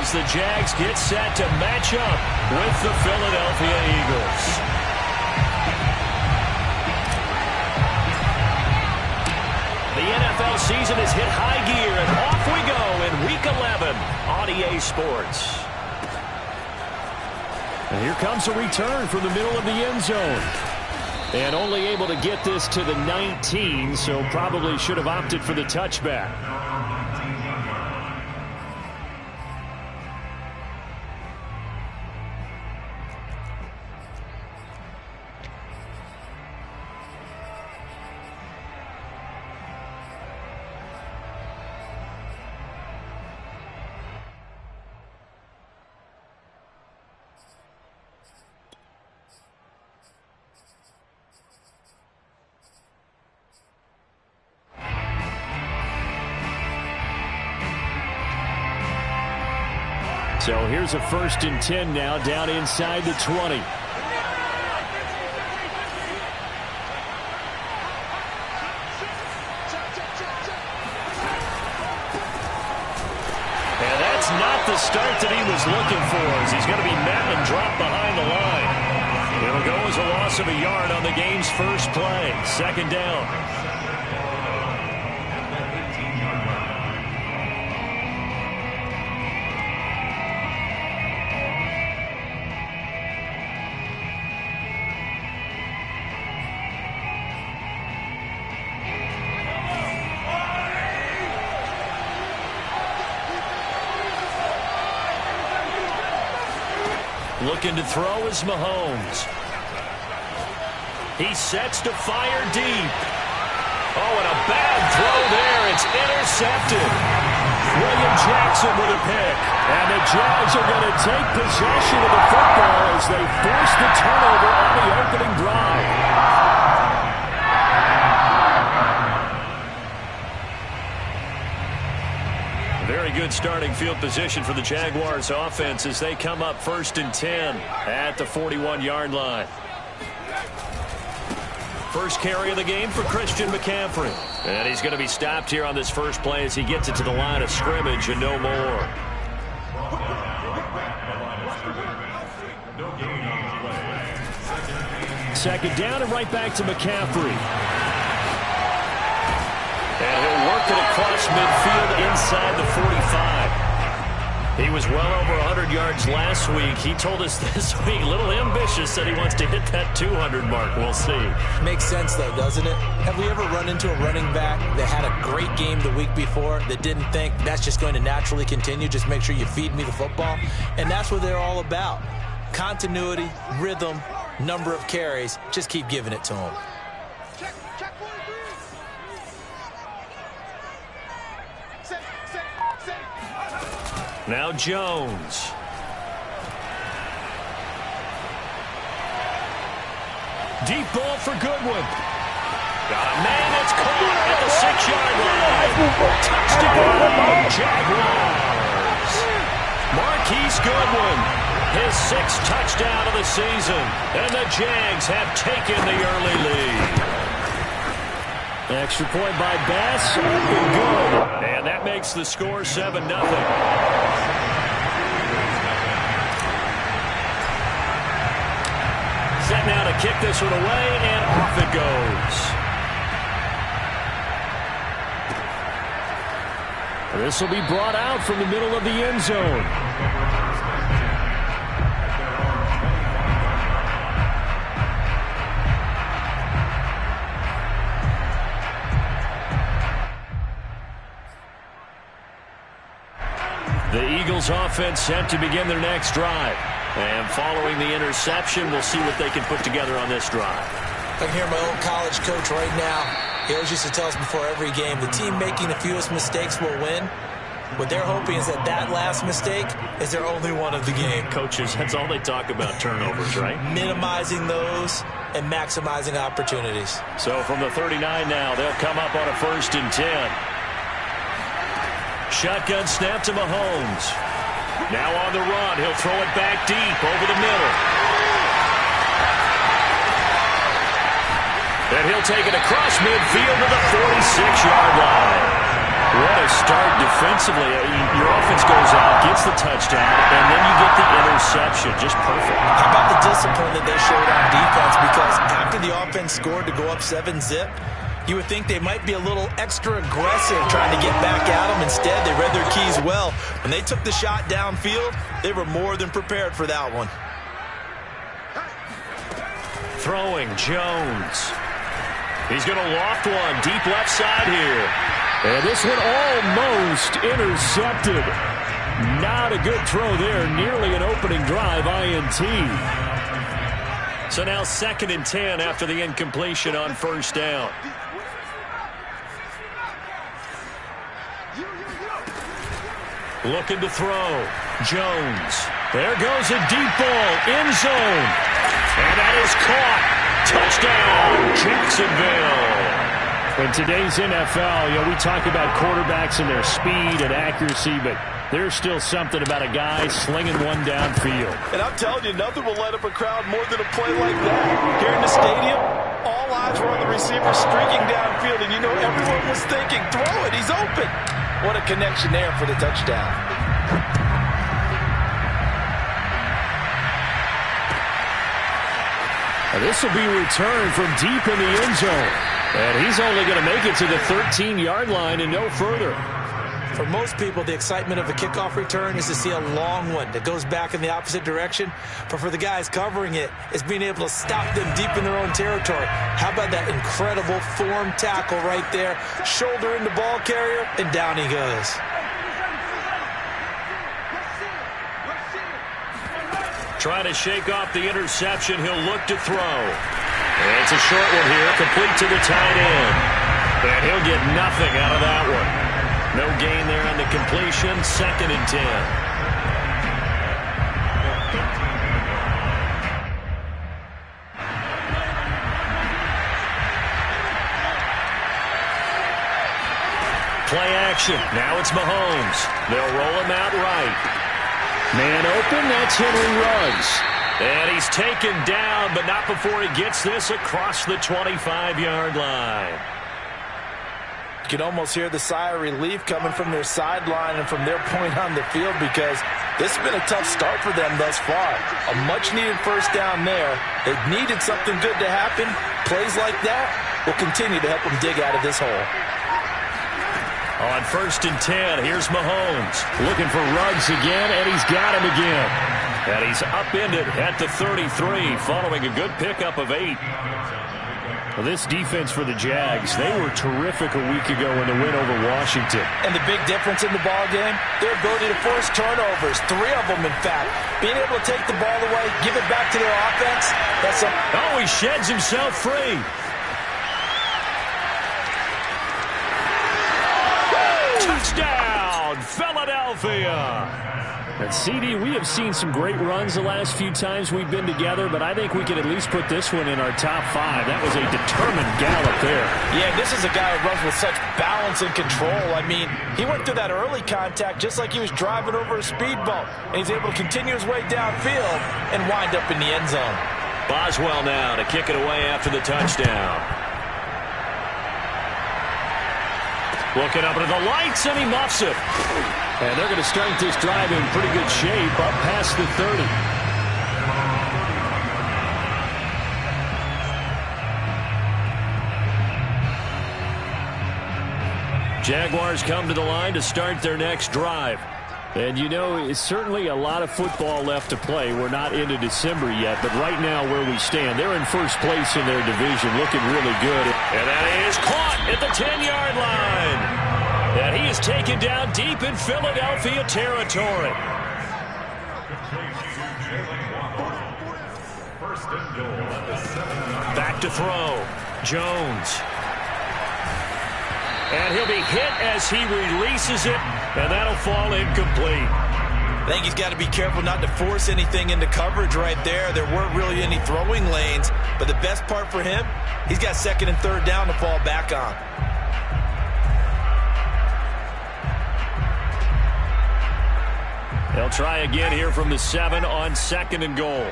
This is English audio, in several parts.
as the Jags get set to match up with the Philadelphia Eagles. The NFL season has hit high gear, and off we go in Week 11 on EA Sports. And here comes a return from the middle of the end zone. And only able to get this to the 19, so probably should have opted for the touchback. So here's a 1st and 10 now, down inside the 20. And that's not the start that he was looking for, as he's going to be met and dropped behind the line. It'll go as a loss of a yard on the game's first play. 2nd down. Looking to throw is Mahomes. He sets to fire deep. Oh, and a bad throw there. It's intercepted. William Jackson with a pick. And the Jags are going to take possession of the football as they force the turnover on the opening drive. Very good starting field position for the Jaguars offense as they come up 1st and 10 at the 41-yard line. First carry of the game for Christian McCaffrey. And he's going to be stopped here on this first play as he gets it to the line of scrimmage and no more. Second down and right back to McCaffrey. And he'll work it across midfield inside the 45. He was well over 100 yards last week. He told us this week, a little ambitious, said he wants to hit that 200 mark. We'll see. Makes sense, though, doesn't it? Have we ever run into a running back that had a great game the week before that didn't think that's just going to naturally continue? Just make sure you feed me the football. And that's what they're all about. Continuity, rhythm, number of carries. Just keep giving it to them. Now Jones. Deep ball for Goodwin. Got a man that's caught at the 6-yard line. Touchdown, Jaguars. Marquise Goodwin, his 6th touchdown of the season. And the Jags have taken the early lead. Extra point by Bass. Good. And that makes the score 7-0. Set now to kick this one away, and off it goes. This will be brought out from the middle of the end zone. The Eagles offense set to begin their next drive. And following the interception, we'll see what they can put together on this drive. I can hear my old college coach right now. He always used to tell us before every game, the team making the fewest mistakes will win. What they're hoping is that that last mistake is their only one of the game. Coaches, that's all they talk about, turnovers, right? Minimizing those and maximizing opportunities. So from the 39 now, they'll come up on a 1st and 10. Shotgun snap to Mahomes. Now on the run, he'll throw it back deep over the middle. And he'll take it across midfield to the 46-yard line. What a start defensively. Your offense goes out, gets the touchdown, and then you get the interception. Just perfect. How about the discipline that they showed on defense? Because after the offense scored to go up 7-zip, you would think they might be a little extra aggressive trying to get back at them. Instead, they read their keys well. When they took the shot downfield, they were more than prepared for that one. Throwing, Jones. He's going to loft one deep left side here. And this one almost intercepted. Not a good throw there. Nearly an opening drive, INT. So now 2nd and 10 after the incompletion on first down. Looking to throw. Jones. There goes a deep ball. End zone. And that is caught. Touchdown, Jacksonville. In today's NFL, we talk about quarterbacks and their speed and accuracy, but there's still something about a guy slinging one downfield. And I'm telling you, nothing will light up a crowd more than a play like that. Here in the stadium, all eyes were on the receiver streaking downfield, and everyone was thinking, throw it, he's open. What a connection there for the touchdown. This will be returned from deep in the end zone. And he's only going to make it to the 13-yard line and no further. For most people, the excitement of a kickoff return is to see a long one that goes back in the opposite direction. But for the guys covering it, it's being able to stop them deep in their own territory. How about that incredible form tackle right there? Shoulder in the ball carrier, and down he goes. Trying to shake off the interception. He'll look to throw. And it's a short one here, complete to the tight end. And he'll get nothing out of that one. No gain there on the completion, 2nd and 10. Play action. Now it's Mahomes. They'll roll him out right. Man open, that's Henry Ruggs. And he's taken down, but not before he gets this across the 25-yard line. You can almost hear the sigh of relief coming from their sideline and from their point on the field, because this has been a tough start for them thus far. A much-needed first down there. They needed something good to happen. Plays like that will continue to help them dig out of this hole. On 1st and 10, here's Mahomes. Looking for Ruggs again, and he's got him again. And he's upended at the 33, following a good pickup of 8. Well, this defense for the Jags, they were terrific a week ago in the win over Washington. And the big difference in the ball game, their ability to force turnovers, 3 of them in fact. Being able to take the ball away, give it back to their offense, that's a... Oh, he sheds himself free. Touchdown, Philadelphia. And CD, we have seen some great runs the last few times we've been together, but I think we could at least put this one in our top 5. That was a determined gallop there. Yeah, this is a guy who runs with such balance and control. I mean, he went through that early contact just like he was driving over a speed bump. And he's able to continue his way downfield and wind up in the end zone. Boswell now to kick it away after the touchdown. Looking up into the lights, and he muffs it. And they're going to start this drive in pretty good shape up past the 30. Jaguars come to the line to start their next drive. And you know, it's certainly a lot of football left to play. We're not into December yet, but right now where we stand, they're in first place in their division, looking really good. And that is caught at the 10-yard line. And he is taken down deep in Philadelphia territory. Back to throw. Jones. And he'll be hit as he releases it, and that'll fall incomplete. I think he's got to be careful not to force anything into coverage right there. There weren't really any throwing lanes, but the best part for him, he's got 2nd and 3rd down to fall back on. They'll try again here from the 7 on 2nd and goal.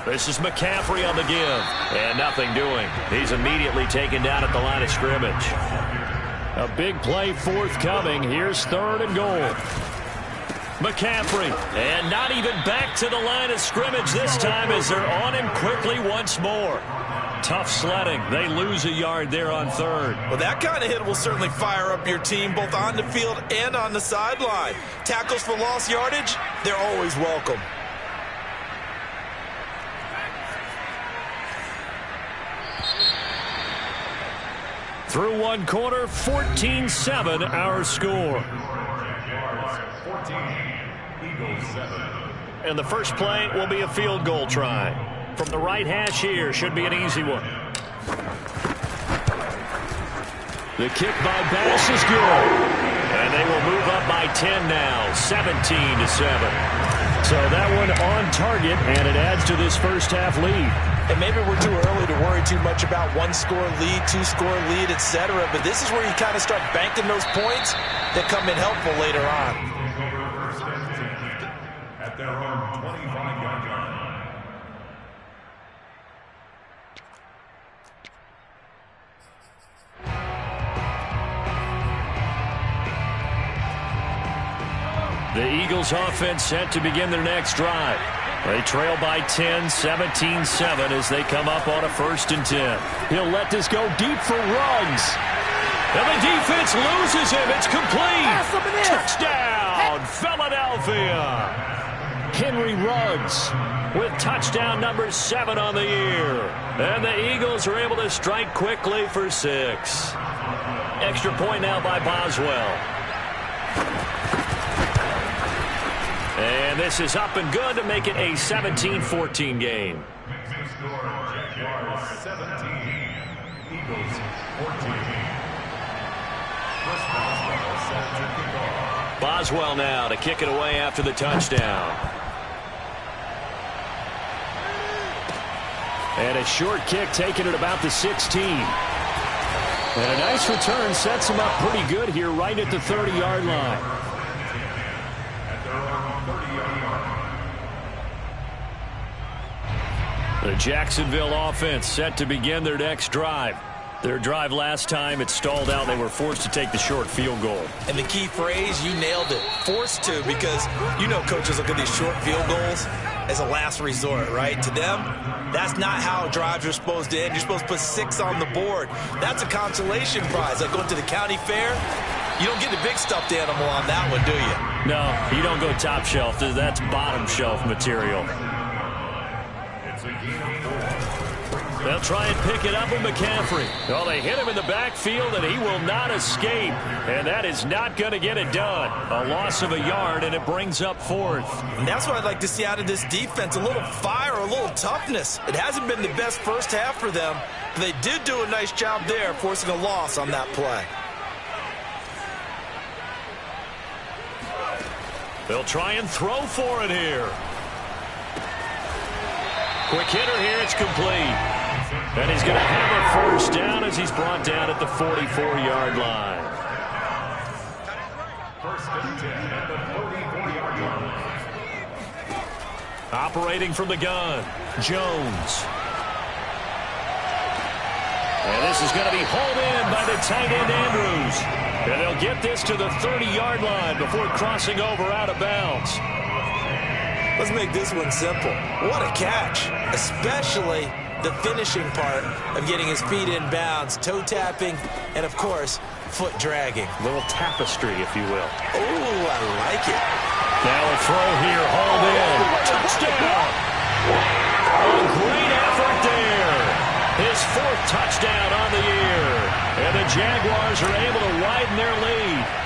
This is McCaffrey on the give. And nothing doing. He's immediately taken down at the line of scrimmage. A big play forthcoming. Here's 3rd and goal. McCaffrey. And not even back to the line of scrimmage this time as they're on him quickly once more. Tough sledding. They lose a yard there on 3rd. Well, that kind of hit will certainly fire up your team both on the field and on the sideline. Tackles for lost yardage, they're always welcome. Through one quarter, 14-7 our score. And the first play will be a field goal try. From the right hash here, should be an easy one. The kick by Bass is good. And they will move up by 10 now, 17-7. So that one on target, and it adds to this first half lead. And maybe we're too early to worry too much about one-score lead, two-score lead, etc. But this is where you kind of start banking those points that come in helpful later on. At their own 25-yard line. The Eagles offense set to begin their next drive. They trail by 10, 17-7 as they come up on a 1st and 10. He'll let this go deep for Ruggs. And the defense loses him. It's complete. Touchdown, Philadelphia. Henry Ruggs with touchdown number 7 on the year. And the Eagles are able to strike quickly for 6. Extra point now by Boswell. And this is up and good to make it a 17-14 game. Jaguars 17, Eagles 14. Boswell now to kick it away after the touchdown. And a short kick taken at about the 16. And a nice return sets him up pretty good here right at the 30-yard line. The Jacksonville offense set to begin their next drive. Their drive last time, it stalled out. They were forced to take the short field goal. And the key phrase, you nailed it, forced to, because you know coaches look at these short field goals as a last resort, right? To them, that's not how drives are supposed to end. You're supposed to put 6 on the board. That's a consolation prize. Like going to the county fair, you don't get the big stuffed animal on that one, do you? No, you don't go top shelf. That's bottom shelf material. They'll try and pick it up with McCaffrey. Oh, they hit him in the backfield, and he will not escape. And that is not going to get it done. A loss of a yard, and it brings up 4th. And that's what I'd like to see out of this defense, a little fire, a little toughness. It hasn't been the best first half for them, but they did do a nice job there, forcing a loss on that play. They'll try and throw for it here. Quick hitter here, it's complete. And he's going to have a first down as he's brought down at the 44-yard line. First and 10 at the 44-yard line. Operating from the gun, Jones. And this is going to be hauled in by the tight end, Andrews. And they'll get this to the 30-yard line before crossing over out of bounds. Let's make this one simple. What a catch, especially the finishing part of getting his feet in bounds, toe tapping, and of course, foot dragging. A little tapestry, if you will. Oh, I like it. Now a throw here, hauled in. Touchdown! A great effort there. His 4th touchdown on the year. And the Jaguars are able to widen their lead.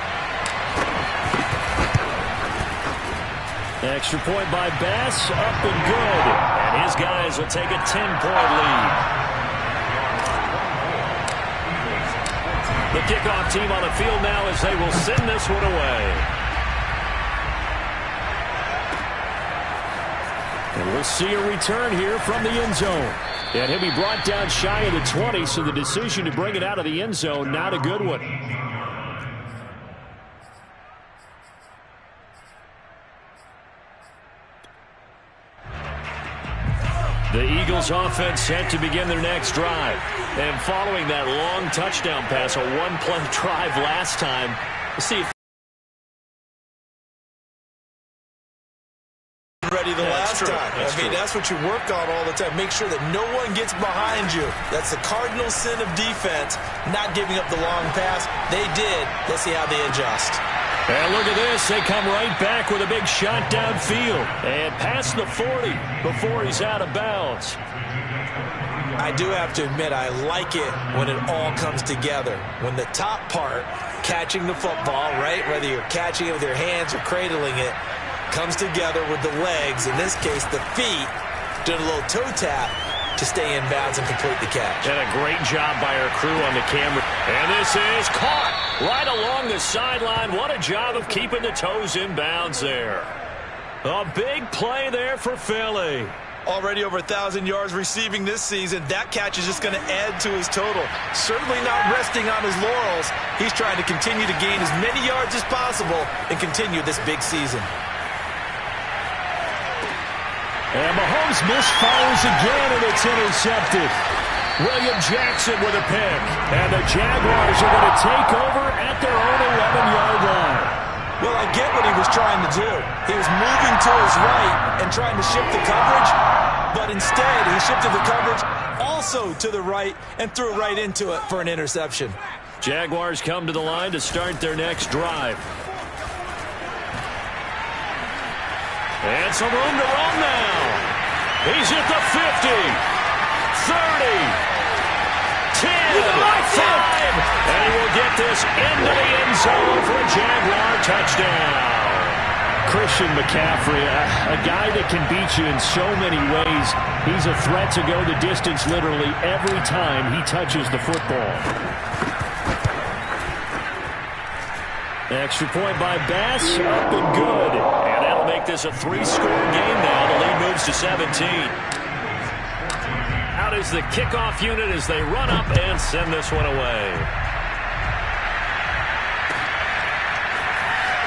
Extra point by Bass, up and good. And his guys will take a 10-point lead. The kickoff team on the field now as they will send this one away. And we'll see a return here from the end zone. And he'll be brought down shy of the 20, so the decision to bring it out of the end zone, not a good one. The Eagles offense set to begin their next drive. And following that long touchdown pass, a one-play drive last time, let's see if ready the last time. I mean, that's what you work on all the time. Make sure that no one gets behind you. That's the cardinal sin of defense, not giving up the long pass. They did. Let's see how they adjust. And look at this. They come right back with a big shot downfield. And past the 40 before he's out of bounds. I do have to admit, I like it when it all comes together. When the top part, catching the football, right, whether you're catching it with your hands or cradling it, comes together with the legs, in this case the feet, doing a little toe tap to stay in bounds and complete the catch. And a great job by our crew on the camera. And this is caught right along the sideline. What a job of keeping the toes in bounds there. A big play there for Philly. Already over 1,000 yards receiving this season. That catch is just going to add to his total. Certainly not resting on his laurels. He's trying to continue to gain as many yards as possible and continue this big season. And Mahomes misfires again, and it's intercepted. William Jackson with a pick. And the Jaguars are going to take over at their own 11-yard line. Well, I get what he was trying to do. He was moving to his right and trying to shift the coverage, but instead he shifted the coverage also to the right and threw right into it for an interception. Jaguars come to the line to start their next drive. And some room to run now. He's at the 50, 30, 10, 5, and he will get this into the end zone for a Jaguar touchdown. Christian McCaffrey, a guy that can beat you in so many ways. He's a threat to go the distance literally every time he touches the football. Extra point by Bass, up and good. And that'll make this a 3-score game now. The lead moves to 17. Out is the kickoff unit as they run up and send this one away.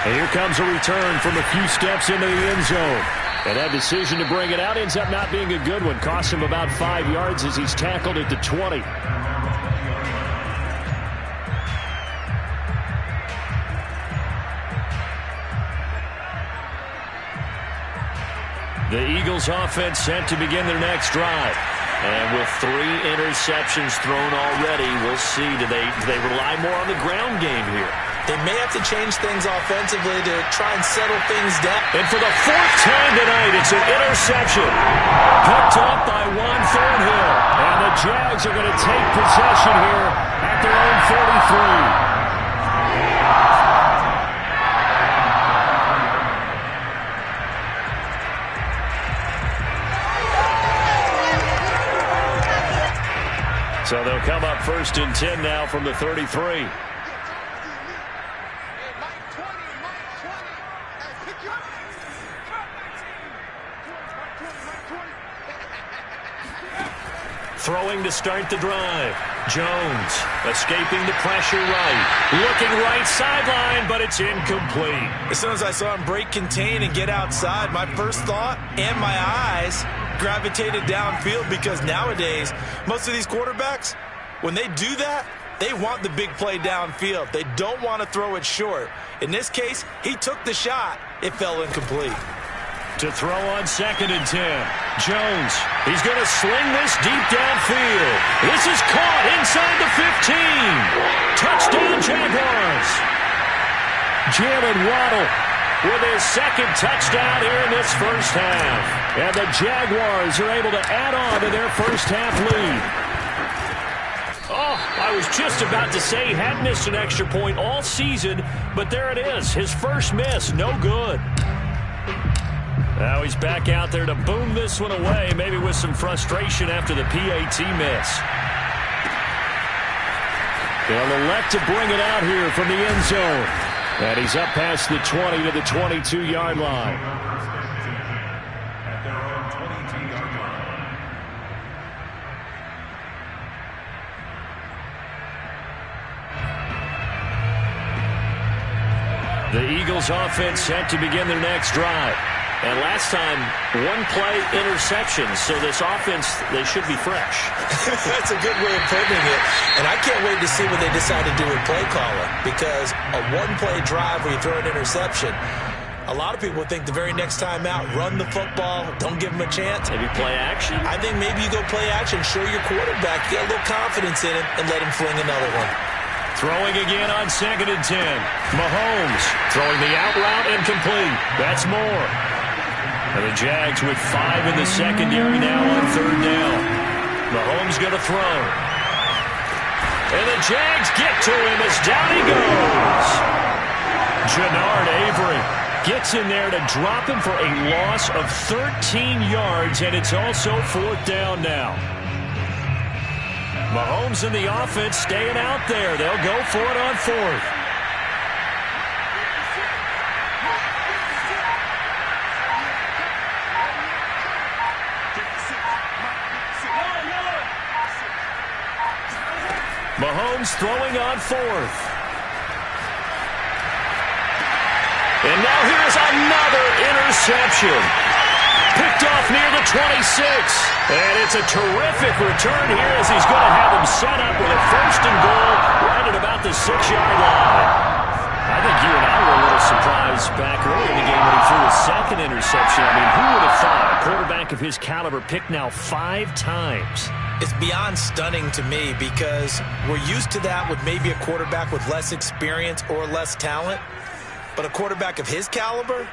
And here comes a return from a few steps into the end zone. And that decision to bring it out ends up not being a good one. Costs him about 5 yards as he's tackled at the 20. The Eagles offense set to begin their next drive. And with 3 interceptions thrown already, we'll see. Do they rely more on the ground game here? They may have to change things offensively to try and settle things down. And for the 4th time tonight, it's an interception. Picked up by Juan Thornhill. And the Jags are going to take possession here at their own 43. So they'll come up 1st and 10 now from the 33. Throwing to start the drive. Jones escaping the pressure right. Looking right sideline, but it's incomplete. As soon as I saw him break contain and get outside, my first thought and my eyes gravitated downfield, because nowadays, most of these quarterbacks, when they do that, they want the big play downfield. They don't want to throw it short. In this case, he took the shot. It fell incomplete. To throw on 2nd and 10. Jones, he's going to sling this deep downfield. This is caught inside the 15. Touchdown, Jaguars. Jalen Waddle with his 2nd touchdown here in this first half. And the Jaguars are able to add on to their first half lead. Oh, I was just about to say he hadn't missed an extra point all season, but there it is. His first miss, no good. Now he's back out there to boom this one away, maybe with some frustration after the PAT miss. They'll elect to bring it out here from the end zone. And he's up past the 20 to the 22-yard line. At their own 22-yard line. The Eagles offense set to begin their next drive. And last time, one play interception. So this offense, they should be fresh. That's a good way of putting it. And I can't wait to see what they decide to do with play calling. Because a one-play drive where you throw an interception, a lot of people think the very next time out, run the football, don't give them a chance. Maybe play action? I think maybe you go play action, show your quarterback, get a little confidence in him, and let him fling another one. Throwing again on 2nd and 10. Mahomes throwing the out route incomplete. That's Moore. And the Jags with 5 in the secondary now on 3rd down. Mahomes going to throw. And the Jags get to him as down he goes. Jannard Avery gets in there to drop him for a loss of 13 yards, and it's also 4th down now. Mahomes and the offense staying out there. They'll go for it on 4th. Mahomes throwing on 4th. And now here's another interception. Picked off near the 26. And it's a terrific return here as he's going to have him set up with a 1st and goal right at about the 6-yard line. I think you and I were a little surprised back early in the game when he threw his 2nd interception. I mean, who would have thought a quarterback of his caliber picked now 5 times? It's beyond stunning to me because we're used to that with maybe a quarterback with less experience or less talent. But a quarterback of his caliber,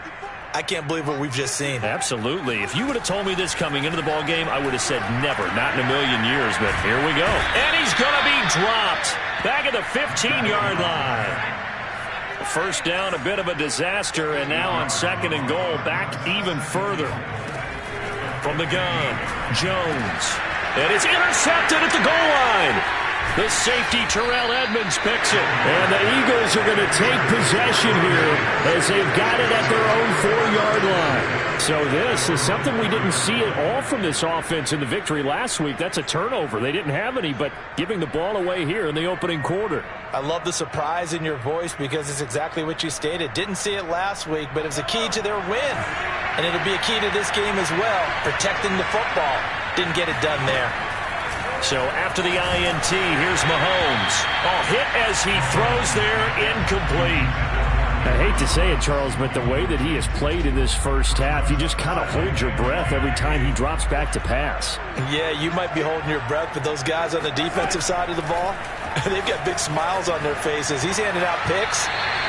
I can't believe what we've just seen. Absolutely. If you would have told me this coming into the ball game, I would have said never, not in a million years. But here we go. And he's going to be dropped back at the 15-yard line. First down, a bit of a disaster, and now on 2nd and goal, back even further. From the gun, Jones. And it's intercepted at the goal line. The safety, Terrell Edmonds, picks it. And the Eagles are going to take possession here as they've got it at their own 4-yard line. So this is something we didn't see at all from this offense in the victory last week. That's a turnover. They didn't have any, but giving the ball away here in the opening quarter. I love the surprise in your voice because it's exactly what you stated. Didn't see it last week, but it was a key to their win. And it'll be a key to this game as well, protecting the football. Didn't get it done there. So after the INT, here's Mahomes. Oh, hit as he throws there, incomplete. I hate to say it, Charles, but the way that he has played in this first half, you just kind of hold your breath every time he drops back to pass. Yeah, you might be holding your breath, but those guys on the defensive side of the ball, they've got big smiles on their faces. He's handing out picks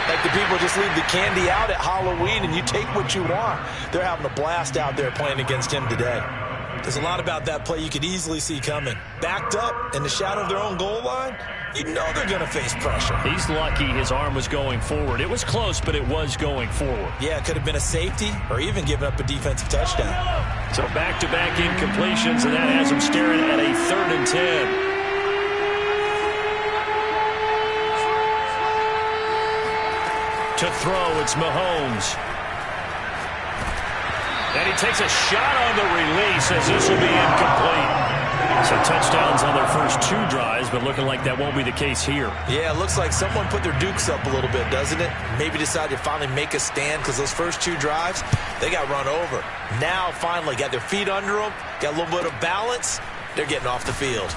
like the people just leave the candy out at Halloween and you take what you want. They're having a blast out there playing against him today. There's a lot about that play you could easily see coming. Backed up in the shadow of their own goal line, you know they're going to face pressure. He's lucky his arm was going forward. It was close, but it was going forward. Yeah, it could have been a safety or even given up a defensive touchdown. So back-to-back incompletions, and that has him staring at a 3rd and 10. To throw, it's Mahomes. And he takes a shot on the release as this will be incomplete. So touchdowns on their first 2 drives, but looking like that won't be the case here. Yeah, it looks like someone put their dukes up a little bit, doesn't it? Maybe decided to finally make a stand because those first 2 drives, they got run over. Now, finally, got their feet under them, got a little bit of balance. They're getting off the field.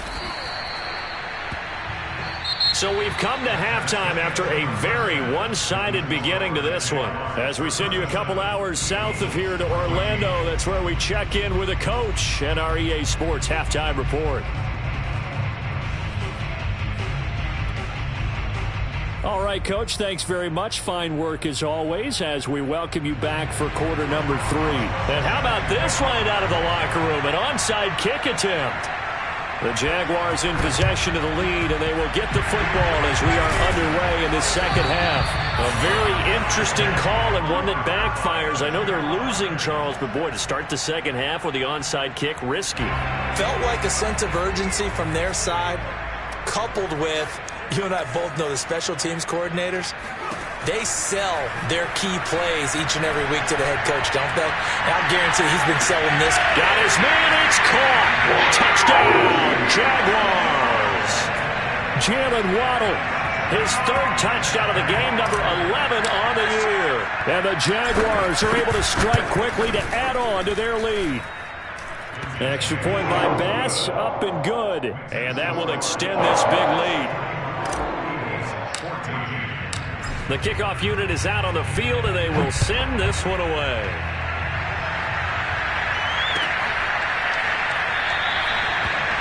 So we've come to halftime after a very one-sided beginning to this one. As we send you a couple hours south of here to Orlando, that's where we check in with a coach and our EA Sports Halftime Report. All right, Coach, thanks very much. Fine work as always as we welcome you back for quarter number 3. And how about this right out of the locker room? An onside kick attempt. The Jaguars in possession of the lead, and they will get the football as we are underway in this second half. A very interesting call and one that backfires. I know they're losing, Charles, but boy, to start the second half with the onside kick, risky. Felt like a sense of urgency from their side, coupled with, you and I both know the special teams coordinators, they sell their key plays each and every week to the head coach, don't they? And I guarantee he's been selling this. Got his man, it's caught. Touchdown, Jaguars. Jalen Waddle, his 3rd touchdown of the game, number 11 on the year. And the Jaguars are able to strike quickly to add on to their lead. Extra point by Bass, up and good. And that will extend this big lead. The kickoff unit is out on the field, and they will send this one away.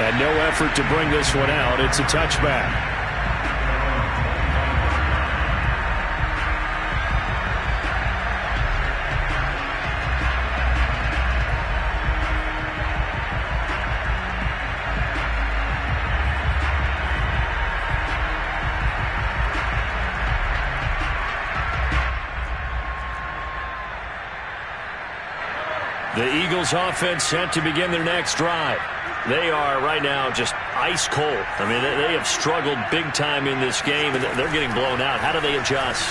And no effort to bring this one out. It's a touchback. The Eagles offense set to begin their next drive. They are right now just ice cold. I mean, they have struggled big time in this game, and they're getting blown out. How do they adjust?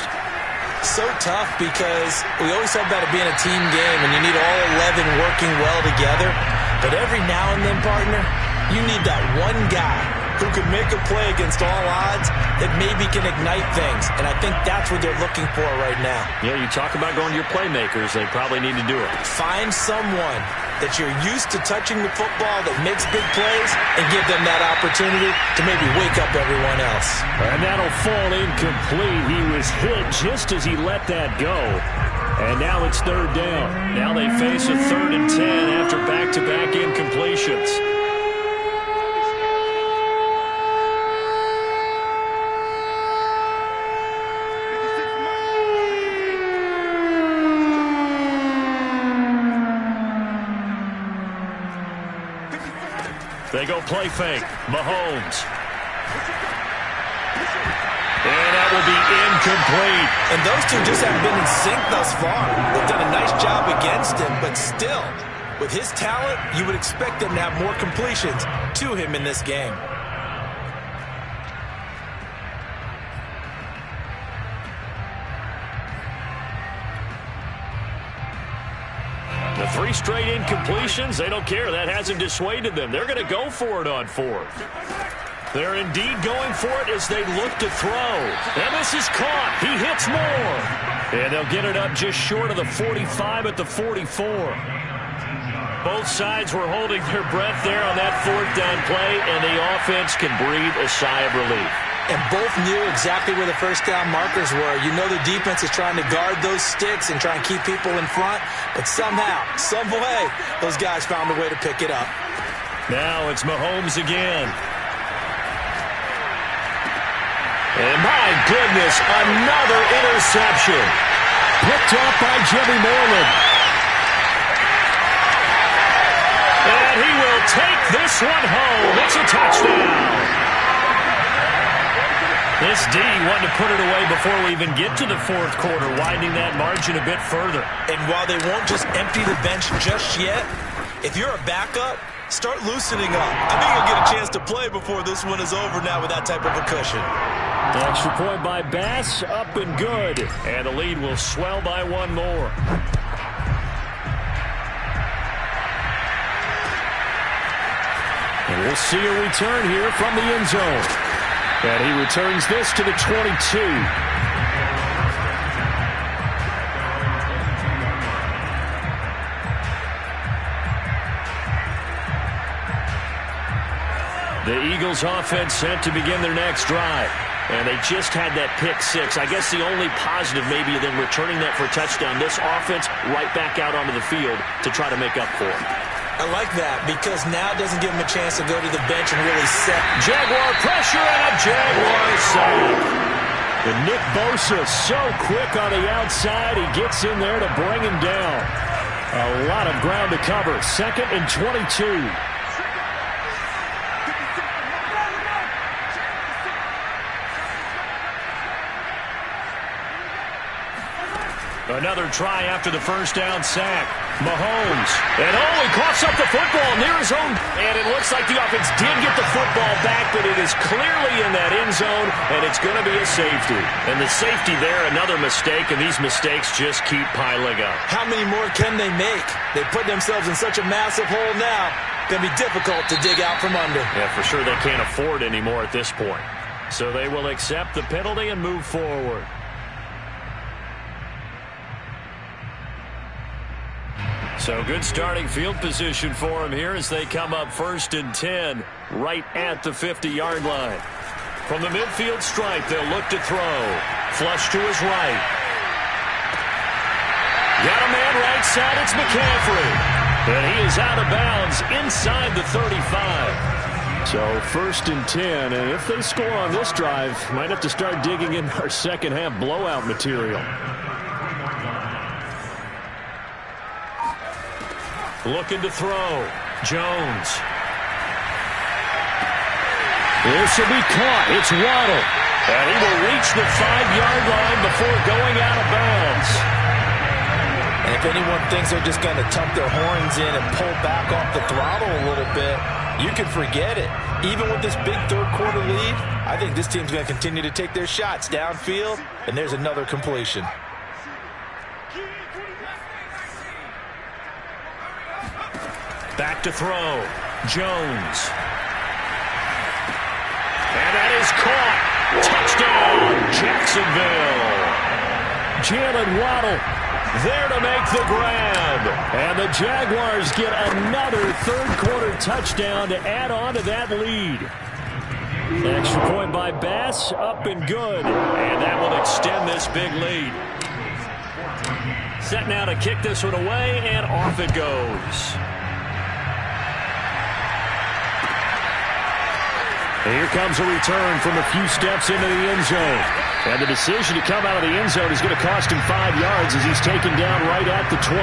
So tough because we always talk about it being a team game, and you need all 11 working well together. But every now and then, partner, you need that one guy who can make a play against all odds that maybe can ignite things. And I think that's what they're looking for right now. Yeah, you talk about going to your playmakers. They probably need to do it. Find someone that you're used to touching the football that makes big plays and give them that opportunity to maybe wake up everyone else. And that'll fall incomplete. He was hit just as he let that go. And now it's third down. Now they face a 3rd and 10 after back-to-back incompletions. They go play fake. Mahomes. And that will be incomplete. And those two just haven't been in sync thus far. They've done a nice job against him, but still, with his talent, you would expect them to have more completions to him in this game. The 3 straight incompletions, they don't care. That hasn't dissuaded them. They're going to go for it on 4th. They're indeed going for it as they look to throw. And this is caught. He hits more. And they'll get it up just short of the 45 at the 44. Both sides were holding their breath there on that 4th down play, and the offense can breathe a sigh of relief. And both knew exactly where the first down markers were. You know the defense is trying to guard those sticks and try and keep people in front. But somehow, some way, those guys found a way to pick it up. Now it's Mahomes again. And my goodness, another interception. Picked off by Jimmy Moreland. And he will take this one home. It's a touchdown. This D wanted to put it away before we even get to the 4th quarter, widening that margin a bit further. And while they won't just empty the bench just yet, if you're a backup, start loosening up. I think you'll get a chance to play before this one is over now with that type of a cushion. Extra point by Bass, up and good. And the lead will swell by 1 more. And we'll see a return here from the end zone. And he returns this to the 22. The Eagles offense set to begin their next drive. And they just had that pick 6. I guess the only positive maybe of them returning that for a touchdown. This offense right back out onto the field to try to make up for it. I like that because now it doesn't give him a chance to go to the bench and really set. Jaguar pressure and a Jaguar sack. And Nick Bosa so quick on the outside. He gets in there to bring him down. A lot of ground to cover. 2nd and 22. Another try after the first down sack. Mahomes. And he coughs up the football near his own. And it looks like the offense did get the football back, but it is clearly in that end zone, and it's going to be a safety. And the safety there, another mistake, and these mistakes just keep piling up. How many more can they make? They put themselves in such a massive hole now. It's going to be difficult to dig out from under. Yeah, for sure they can't afford any more at this point. So they will accept the penalty and move forward. So good starting field position for him here as they come up 1st and 10 right at the 50-yard line. From the midfield stripe, they'll look to throw. Flush to his right. Got a man right side. It's McCaffrey. And he is out of bounds inside the 35. So 1st and 10. And if they score on this drive, might have to start digging in our second half blowout material. Looking to throw. Jones. This will be caught. It's Waddle. And he will reach the 5-yard line before going out of bounds. And if anyone thinks they're just going to tuck their horns in and pull back off the throttle a little bit, you can forget it. Even with this big third-quarter lead, I think this team's going to continue to take their shots downfield, and there's another completion. Back to throw. Jones. And that is caught. Touchdown, Jacksonville. Jalen Waddle there to make the grab. And the Jaguars get another third-quarter touchdown to add on to that lead. Extra point by Bass, up and good. And that will extend this big lead. Set now to kick this one away, and off it goes. And here comes a return from a few steps into the end zone. And the decision to come out of the end zone is going to cost him 5 yards as he's taken down right at the 20.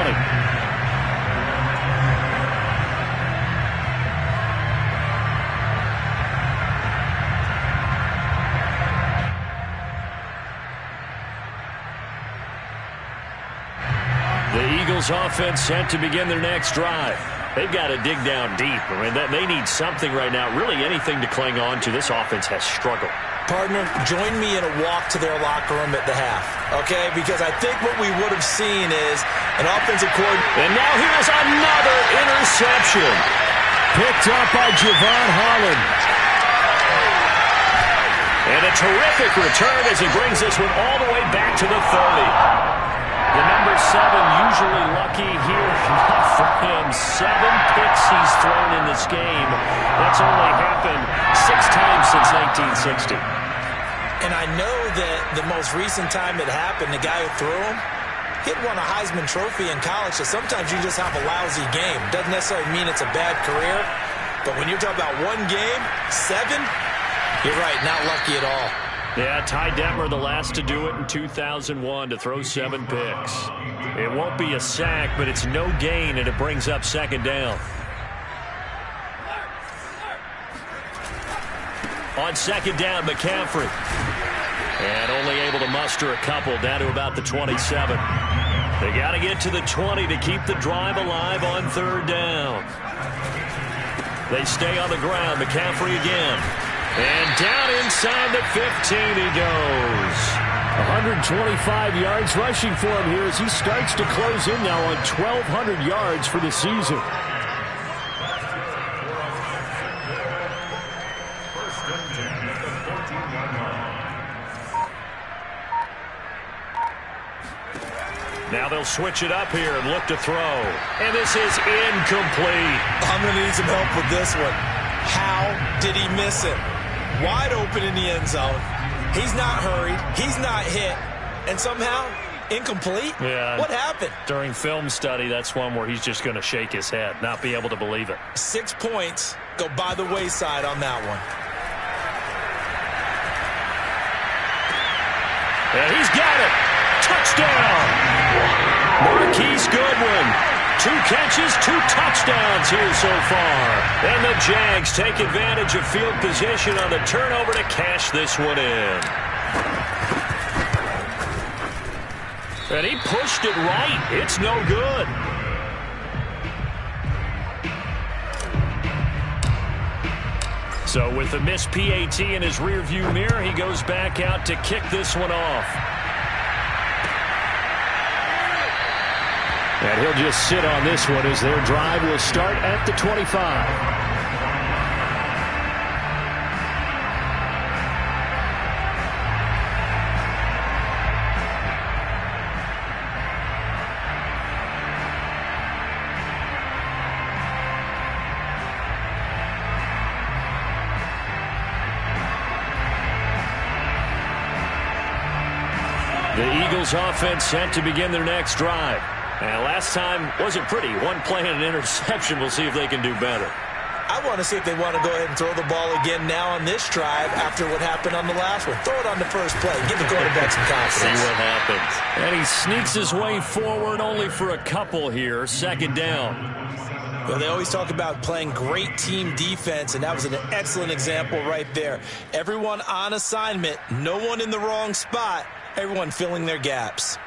The Eagles offense set to begin their next drive. They've got to dig down deep. I mean, they need something right now, really anything to cling on to. This offense has struggled. Partner, join me in a walk to their locker room at the half, okay? Because I think what we would have seen is an offensive coordinator. And now here's another interception. Picked up by Javon Holland. And a terrific return as he brings this one all the way back to the 30. The number 7 usually lucky here. Not for him. 7 picks he's thrown in this game. That's only happened 6 times since 1960. And I know that the most recent time it happened, the guy who threw him, he had won a Heisman Trophy in college, so sometimes you just have a lousy game. Doesn't necessarily mean it's a bad career, but when you're talking about one game, 7, you're right, not lucky at all. Yeah, Ty Detmer, the last to do it in 2001, to throw 7 picks. It won't be a sack, but it's no gain, and it brings up 2nd down. On 2nd down, McCaffrey. And only able to muster a couple down to about the 27. They got to get to the 20 to keep the drive alive on 3rd down. They stay on the ground. McCaffrey again. And down inside the 15 he goes. 125 yards rushing for him here as he starts to close in now on 1,200 yards for the season. Now they'll switch it up here and look to throw. And this is incomplete. I'm going to need some help with this one. How did he miss it? Wide open in the end zone. He's not hurried. He's not hit. And somehow, incomplete? Yeah. What happened? During film study, that's one where he's just going to shake his head, not be able to believe it. 6 points go by the wayside on that one. And he's got it. Touchdown. Marquise Goodwin. 2 catches, 2 touchdowns here so far. And the Jags take advantage of field position on the turnover to cash this one in. And he pushed it right. It's no good. So with the missed PAT in his rearview mirror, he goes back out to kick this one off. And he'll just sit on this one as their drive will start at the 25. Eagles offense set to begin their next drive. And last time wasn't pretty. One play and an interception. We'll see if they can do better. I want to see if they want to go ahead and throw the ball again now on this drive after what happened on the last one. Throw it on the first play. Give the quarterback some confidence. See what happens. And he sneaks his way forward only for a couple here. Second down. Well, they always talk about playing great team defense, and that was an excellent example right there. Everyone on assignment, no one in the wrong spot, everyone filling their gaps.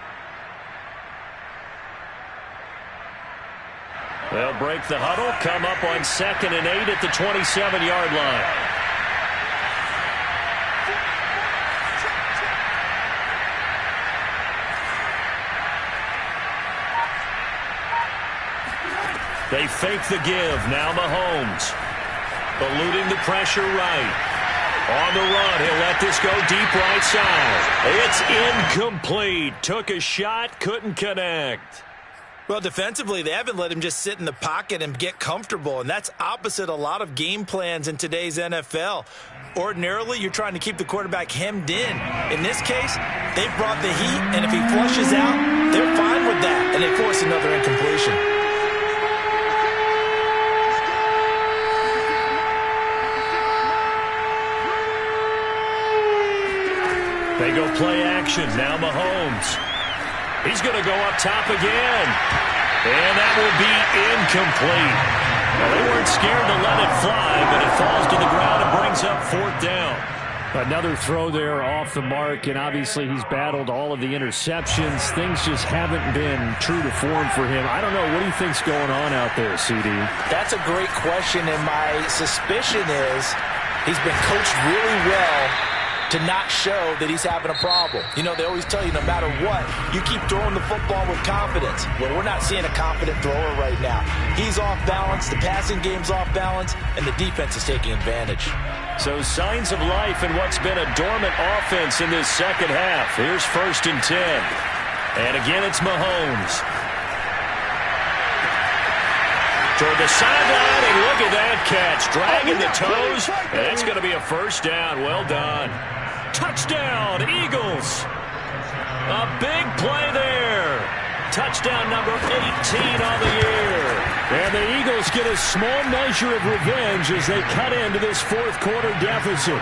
They'll break the huddle, come up on 2nd and 8 at the 27-yard line. They fake the give. Now Mahomes. Eluding the pressure right. On the run, he'll let this go deep right side. It's incomplete. Took a shot, couldn't connect. Well, defensively, they haven't let him just sit in the pocket and get comfortable, and that's opposite a lot of game plans in today's NFL. Ordinarily, you're trying to keep the quarterback hemmed in. In this case, they brought the heat, and if he flushes out, they're fine with that, and they force another incompletion. They go play action. Now Mahomes. He's going to go up top again. And that will be incomplete. Well, they weren't scared to let it fly, but it falls to the ground and brings up 4th down. Another throw there off the mark, and obviously he's battled all of the interceptions. Things just haven't been true to form for him. I don't know. What do you think's going on out there, CD? That's a great question, and my suspicion is he's been coached really well to not show that he's having a problem. You know, they always tell you no matter what, you keep throwing the football with confidence. Well, we're not seeing a confident thrower right now. He's off balance, the passing game's off balance, and the defense is taking advantage. So signs of life in what's been a dormant offense in this second half. Here's 1st and 10. And again, it's Mahomes. Toward the sideline, and look at that catch. Dragging the toes, and that's going to be a 1st down. Well done. Touchdown, Eagles. A big play there. Touchdown number 18 on the year. And the Eagles get a small measure of revenge as they cut into this 4th quarter deficit.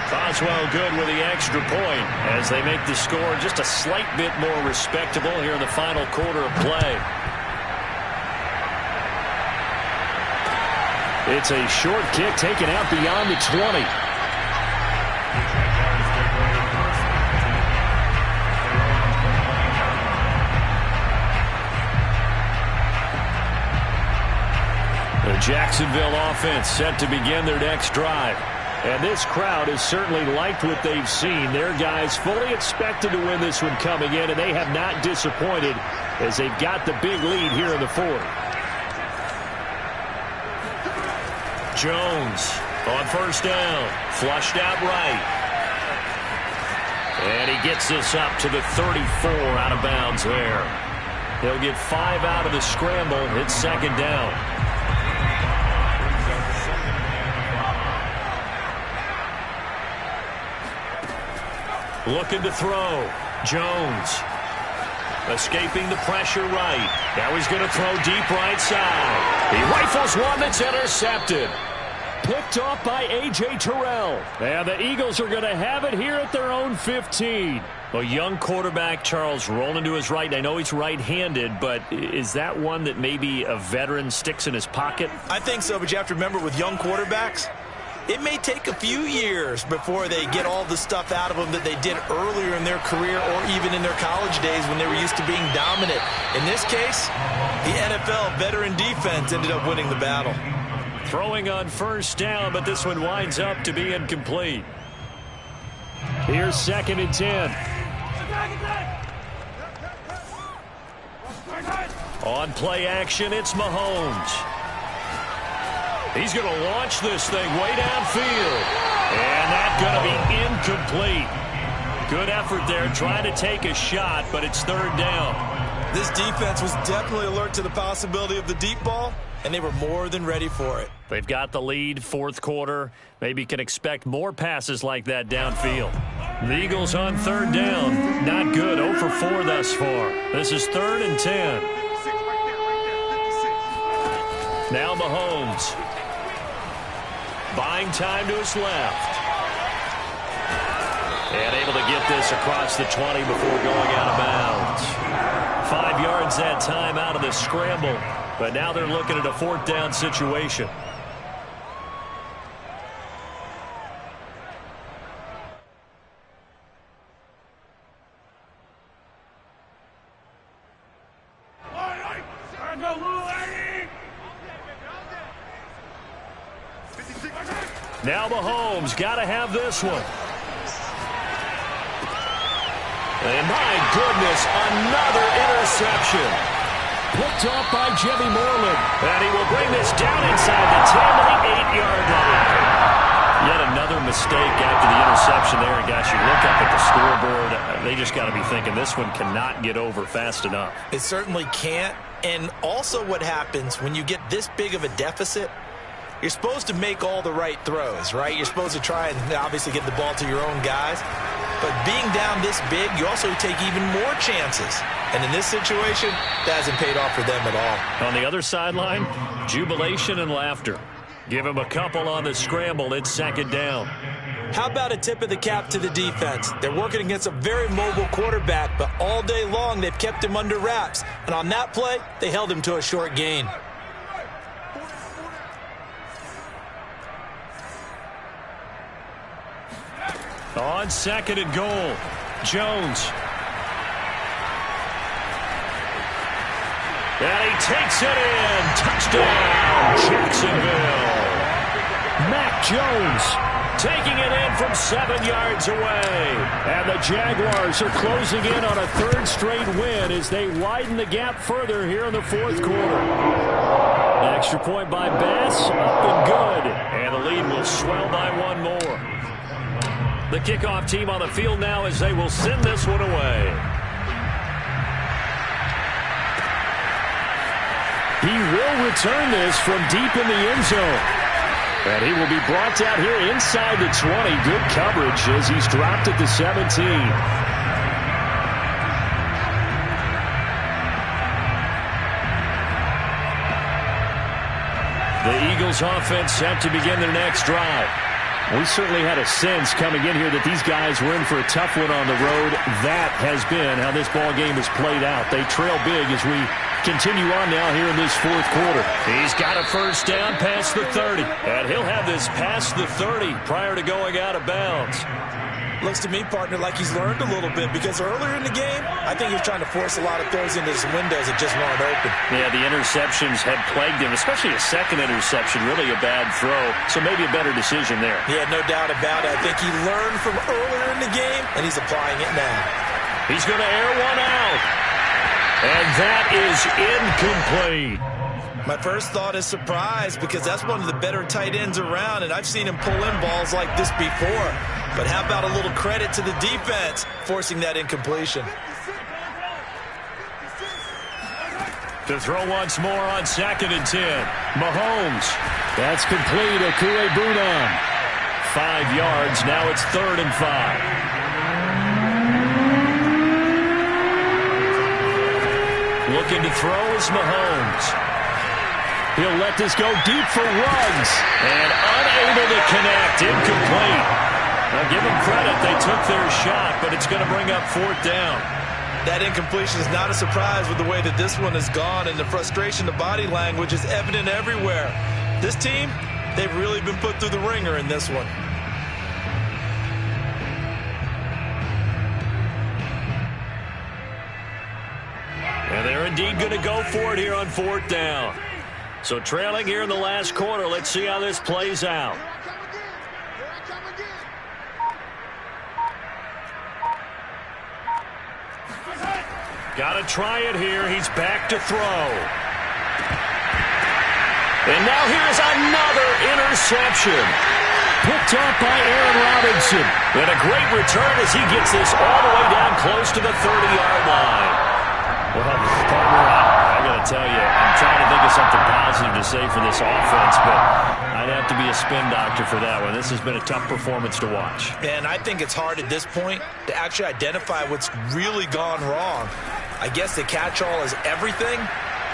Boswell good with the extra point as they make the score just a slight bit more respectable here in the final quarter of play. It's a short kick taken out beyond the 20. The Jacksonville offense set to begin their next drive. And this crowd has certainly liked what they've seen. Their guys fully expected to win this one coming in, and they have not disappointed as they've got the big lead here in the 4th. Jones on 1st down, flushed out right. And he gets this up to the 34 out of bounds there. He'll get 5 out of the scramble. It's 2nd down. Looking to throw. Jones. Escaping the pressure right. Now he's going to throw deep right side. He rifles one that's intercepted. Picked off by A.J. Terrell. And the Eagles are going to have it here at their own 15. A young quarterback, Charles, rolling to his right. I know he's right-handed, but is that one that maybe a veteran sticks in his pocket? I think so, but you have to remember with young quarterbacks, it may take a few years before they get all the stuff out of them that they did earlier in their career or even in their college days when they were used to being dominant. In this case, the NFL veteran defense ended up winning the battle. Throwing on 1st down, but this one winds up to be incomplete. Here's 2nd and 10. On play action, it's Mahomes. He's going to launch this thing way downfield. And that's going to be incomplete. Good effort there, trying to take a shot, but it's 3rd down. This defense was definitely alert to the possibility of the deep ball, and they were more than ready for it. They've got the lead, 4th quarter. Maybe can expect more passes like that downfield. The Eagles on third down. Not good. 0 for 4 thus far. This is 3rd and 10. Now Mahomes. Buying time to his left. And able to get this across the 20 before going out of bounds. 5 yards that time out of the scramble. But now they're looking at a 4th down situation. Now Mahomes got to have this one. And my goodness, another interception. Picked off by Jimmy Moreland. And he will bring this down inside the 10 to the 8-yard line. Yet another mistake after the interception there. And gosh, you look up at the scoreboard, they just got to be thinking this one cannot get over fast enough. It certainly can't. And also what happens when you get this big of a deficit, you're supposed to make all the right throws, right? You're supposed to try and obviously get the ball to your own guys. But being down this big, you also take even more chances. And in this situation, that hasn't paid off for them at all. On the other sideline, jubilation and laughter. Give him a couple on the scramble. It's 2nd down. How about a tip of the cap to the defense? They're working against a very mobile quarterback, but all day long they've kept him under wraps. And on that play, they held him to a short gain. On 2nd and goal, Jones. And he takes it in. Touchdown, Jacksonville. Mac Jones taking it in from 7 yards away. And the Jaguars are closing in on a 3rd straight win as they widen the gap further here in the 4th quarter. Extra point by Bass, up and good. And the lead will swell by 1 more. The kickoff team on the field now as they will send this one away. He will return this from deep in the end zone. And he will be brought out here inside the 20. Good coverage as he's dropped at the 17. The Eagles offense set to begin their next drive. We certainly had a sense coming in here that these guys were in for a tough one on the road. That has been how this ball game has played out. They trail big as we continue on now here in this 4th quarter. He's got a 1st down past the 30. And he'll have this past the 30 prior to going out of bounds. Looks to me, partner, like he's learned a little bit because earlier in the game, I think he was trying to force a lot of throws into his windows that just weren't open. Yeah, the interceptions had plagued him, especially a 2nd interception, really a bad throw. So maybe a better decision there. Yeah, no doubt about it. I think he learned from earlier in the game, and he's applying it now. He's going to air one out. And that is incomplete. My first thought is surprise because that's one of the better tight ends around, and I've seen him pull in balls like this before. But how about a little credit to the defense forcing that incompletion? To throw once more on 2nd and 10. Mahomes. That's complete. Akue Bunan. 5 yards. Now it's 3rd and 5. Looking to throw is Mahomes. He'll let this go deep for Ruggs. And unable to connect. Incomplete. Now give them credit. They took their shot, but it's going to bring up 4th down. That incompletion is not a surprise with the way that this one has gone, and the frustration, the body language is evident everywhere. This team, they've really been put through the ringer in this one. And they're indeed going to go for it here on 4th down. So trailing here in the last quarter, let's see how this plays out. Got to try it here. He's back to throw. And now here's another interception. Picked off by Aaron Robinson. And a great return as he gets this all the way down close to the 30-yard line. Well, partner, I got to tell you, I'm trying to think of something positive to say for this offense, but I I'd have to be a spin doctor for that one. This has been a tough performance to watch. And I think it's hard at this point to actually identify what's really gone wrong. I guess the catch-all is everything.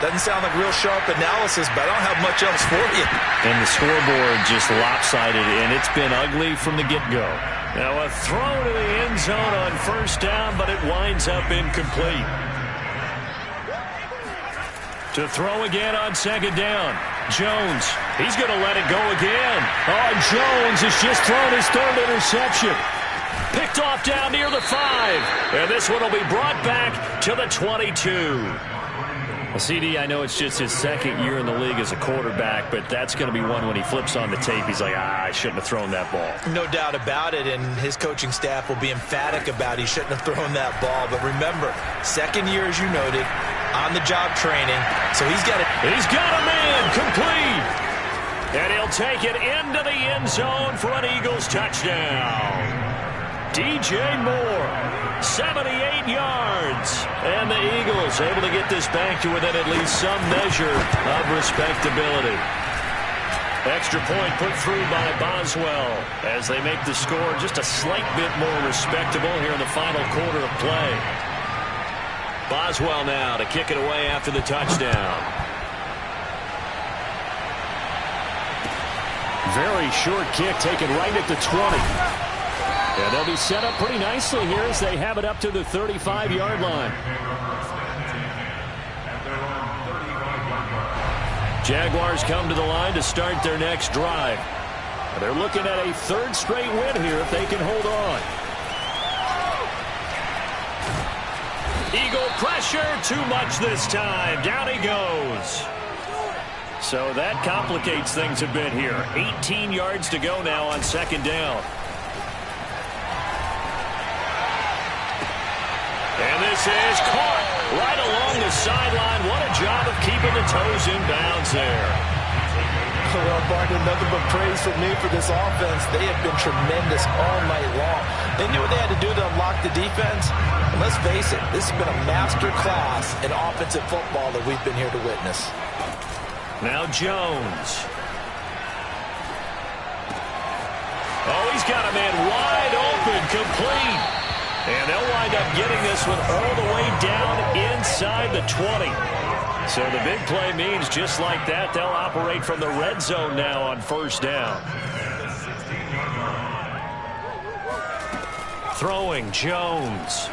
Doesn't sound like real sharp analysis, but I don't have much else for you. And the scoreboard just lopsided, and it's been ugly from the get-go. Now a throw to the end zone on first down, but it winds up incomplete. To throw again on second down. Jones, he's going to let it go again. Oh, Jones has just thrown his third interception. Picked off down near the 5. And this one will be brought back to the 22. Well, CD, I know it's just his second year in the league as a quarterback, but that's going to be one when he flips on the tape. He's like, I shouldn't have thrown that ball. No doubt about it, and his coaching staff will be emphatic about he shouldn't have thrown that ball. But remember, second year, as you noted, on-the-job training, so he's got it. He's got a man complete. And he'll take it into the end zone for an Eagles touchdown. DJ Moore, 78 yards. And the Eagles able to get this back to within at least some measure of respectability. Extra point put through by Boswell as they make the score just a slight bit more respectable here in the final quarter of play. Boswell now to kick it away after the touchdown. Very short kick taken right at the 20. And they'll be set up pretty nicely here as they have it up to the 35-yard line. Jaguars come to the line to start their next drive. They're looking at a third straight win here if they can hold on. Eagle pressure, too much this time. Down he goes. So that complicates things a bit here. 18 yards to go now on second down. And this is caught right along the sideline. What a job of keeping the toes in bounds there. Well, Barton, nothing but praise from me for this offense. They have been tremendous all night long. They knew what they had to do to unlock the defense. And let's face it, this has been a master class in offensive football that we've been here to witness. Now Jones. Oh, he's got a man wide open, complete. And they'll wind up getting this one all the way down inside the 20. So the big play means just like that, they'll operate from the red zone now on first down. Throwing Jones.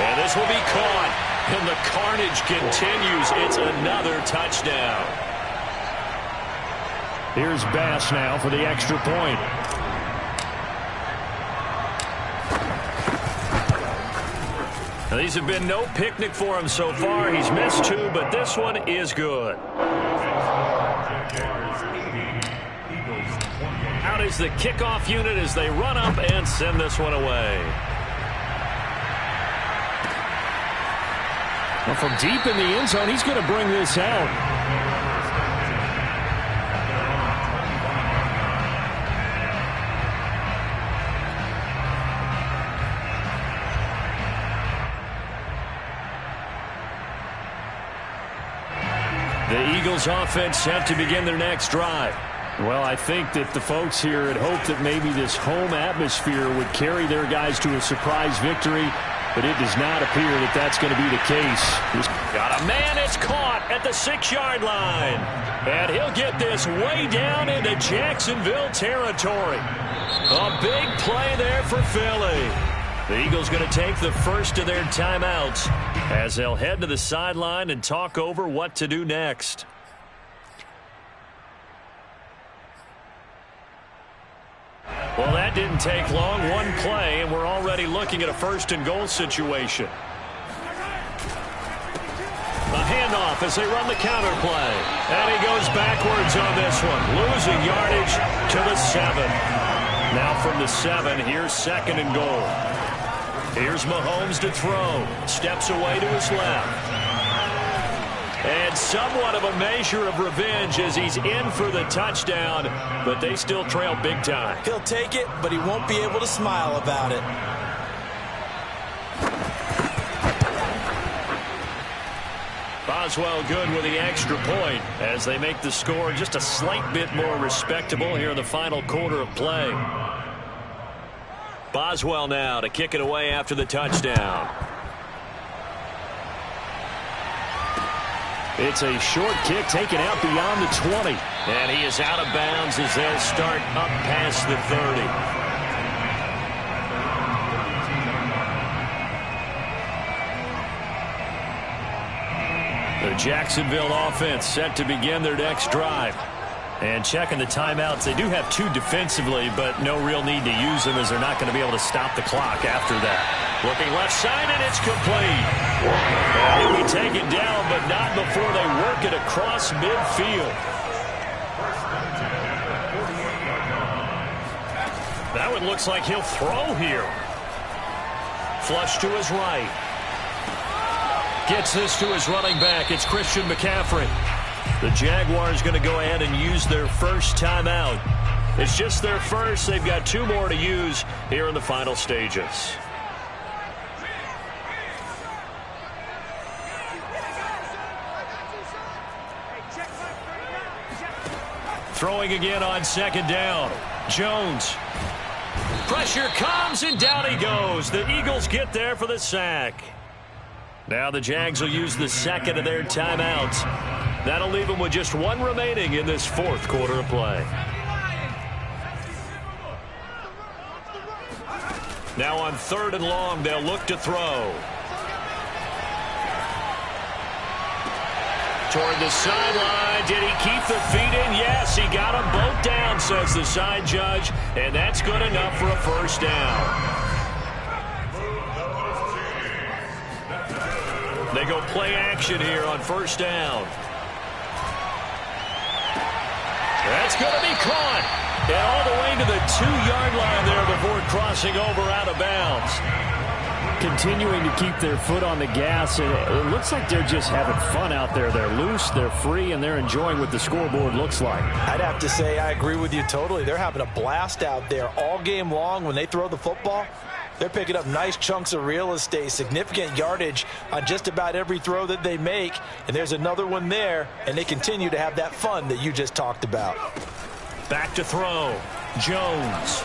And this will be caught. And the carnage continues. It's another touchdown. Here's Bass now for the extra point. Now, these have been no picnic for him so far. He's missed 2, but this one is good. Out is the kickoff unit as they run up and send this one away. Well, from deep in the end zone, he's going to bring this out. The Eagles offense set to begin their next drive. Well, I think that the folks here had hoped that maybe this home atmosphere would carry their guys to a surprise victory, but it does not appear that that's going to be the case. Got a man, it's caught at the 6-yard line. And he'll get this way down into Jacksonville territory. A big play there for Philly. The Eagles going to take the first of their timeouts as they'll head to the sideline and talk over what to do next. Well, that didn't take long. One play, and we're already looking at a first-and-goal situation. A handoff as they run the counter play. And he goes backwards on this one, losing yardage to the 7. Now from the 7, here's second and goal. Here's Mahomes to throw. Steps away to his left. And somewhat of a measure of revenge as he's in for the touchdown, but they still trail big time. He'll take it, but he won't be able to smile about it. Boswell good with the extra point as they make the score just a slight bit more respectable here in the final quarter of play. Boswell now to kick it away after the touchdown. It's a short kick taken out beyond the 20. And he is out of bounds as they'll start up past the 30. The Jacksonville offense set to begin their next drive. And checking the timeouts, they do have 2 defensively, but no real need to use them as they're not going to be able to stop the clock after that. Looking left side, and it's complete. And he'll be taken down, but not before they work it across midfield. That one looks like he'll throw here. Flush to his right. Gets this to his running back. It's Christian McCaffrey. The Jaguars going to go ahead and use their first timeout. It's just their first. They've got 2 more to use here in the final stages. Throwing again on second down. Jones. Pressure comes, and down he goes. The Eagles get there for the sack. Now the Jags will use the second of their timeouts. That'll leave them with just 1 remaining in this 4th quarter of play. Now on 3rd and long, they'll look to throw. Toward the sideline. Did he keep the feet in? Yes, he got them both down, says the side judge. And that's good enough for a first down. They go play action here on first down. That's going to be caught. And all the way to the 2-yard line there before crossing over out of bounds. Continuing to keep their foot on the gas. It looks like they're just having fun out there. They're loose, they're free, and they're enjoying what the scoreboard looks like. I'd have to say I agree with you totally. They're having a blast out there all game long when they throw the football. They're picking up nice chunks of real estate, significant yardage on just about every throw that they make. And there's another one there, and they continue to have that fun that you just talked about. Back to throw. Jones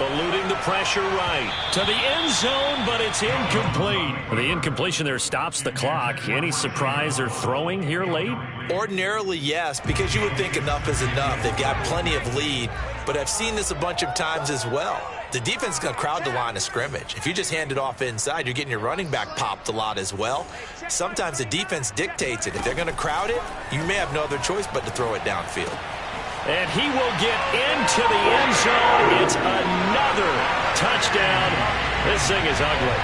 eluding the pressure right to the end zone, but it's incomplete. The incompletion there stops the clock. Any surprise they're throwing here late? Ordinarily, yes, because you would think enough is enough. They've got plenty of lead, but I've seen this a bunch of times as well. The defense is going to crowd the line of scrimmage. If you just hand it off inside, you're getting your running back popped a lot as well. Sometimes the defense dictates it. If they're going to crowd it, you may have no other choice but to throw it downfield. And he will get into the end zone. It's another touchdown. This thing is ugly.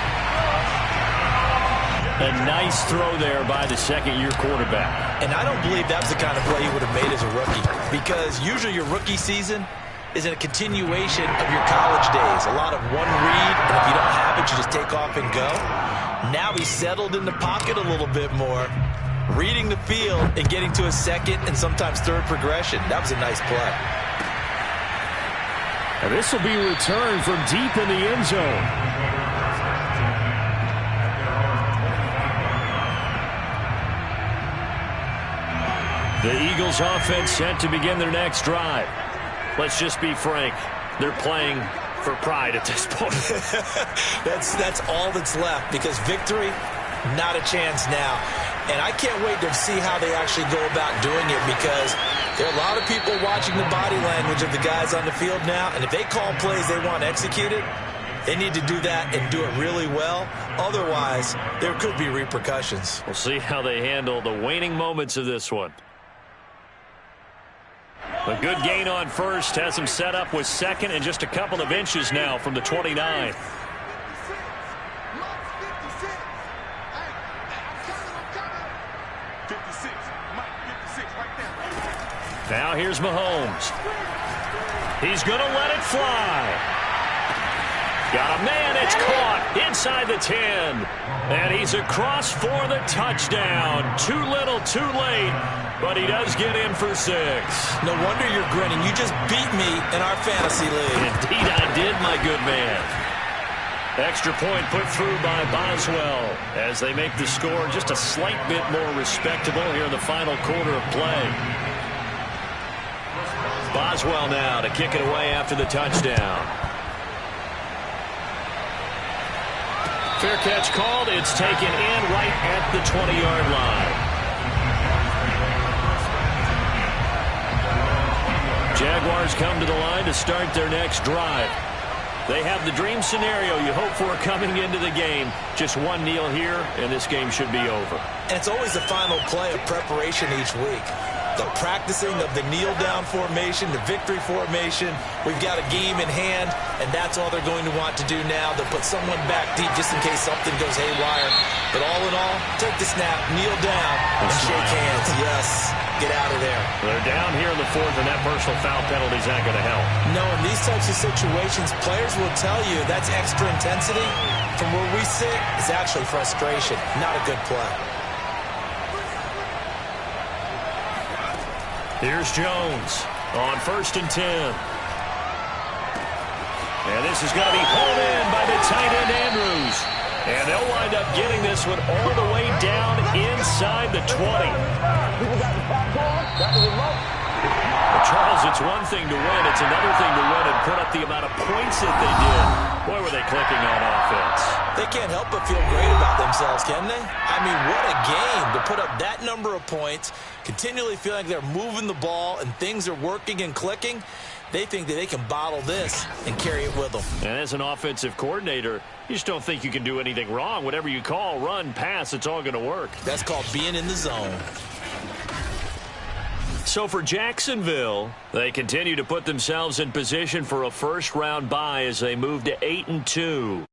A nice throw there by the second-year quarterback. And I don't believe that's the kind of play he would have made as a rookie, because usually your rookie season is a continuation of your college days. A lot of one read, and if you don't have it, you just take off and go. Now he's settled in the pocket a little bit more, reading the field and getting to a second and sometimes third progression. That was a nice play. And this will be returned from deep in the end zone. The Eagles offense set to begin their next drive. Let's just be frank. They're playing for pride at this point. That's all that's left, because victory, not a chance now. And I can't wait to see how they actually go about doing it, because there are a lot of people watching the body language of the guys on the field now. And if they call plays they want executed, they need to do that and do it really well. Otherwise, there could be repercussions. We'll see how they handle the waning moments of this one. A good gain on first has him set up with second and just a couple of inches now from the 29. Now here's Mahomes. He's going to let it fly. Got a man, it's caught inside the 10. And he's across for the touchdown. Too little, too late, but he does get in for 6. No wonder you're grinning. You just beat me in our fantasy league. Indeed I did, my good man. Extra point put through by Boswell as they make the score just a slight bit more respectable here in the final quarter of play. Boswell now to kick it away after the touchdown. Fair catch called. It's taken in right at the 20-yard line. Jaguars come to the line to start their next drive. They have the dream scenario you hope for coming into the game. Just one kneel here, and this game should be over. And it's always the final play of preparation each week. The practicing of the kneel-down formation, the victory formation. We've got a game in hand, and that's all they're going to want to do now. They'll put someone back deep just in case something goes haywire. But all in all, take the snap, kneel down, and shake hands. Yes, get out of there. They're down here in the fourth, and that personal foul penalty is not going to help. No, in these types of situations, players will tell you that's extra intensity. From where we sit, it's actually frustration, not a good play. Here's Jones on 1st and 10. And this is going to be pulled in by the tight end Andrews. And they'll wind up getting this one all the way down inside the 20. But Charles, it's one thing to win. It's another thing to win and put up the amount of points that they did. Boy, were they clicking on offense. They can't help but feel great about themselves, can they? I mean, what a game to put up that number of points, continually feeling like they're moving the ball and things are working and clicking. They think that they can bottle this and carry it with them. And as an offensive coordinator, you just don't think you can do anything wrong. Whatever you call, run, pass, it's all going to work. That's called being in the zone. So for Jacksonville, they continue to put themselves in position for a first-round bye as they move to 8-2.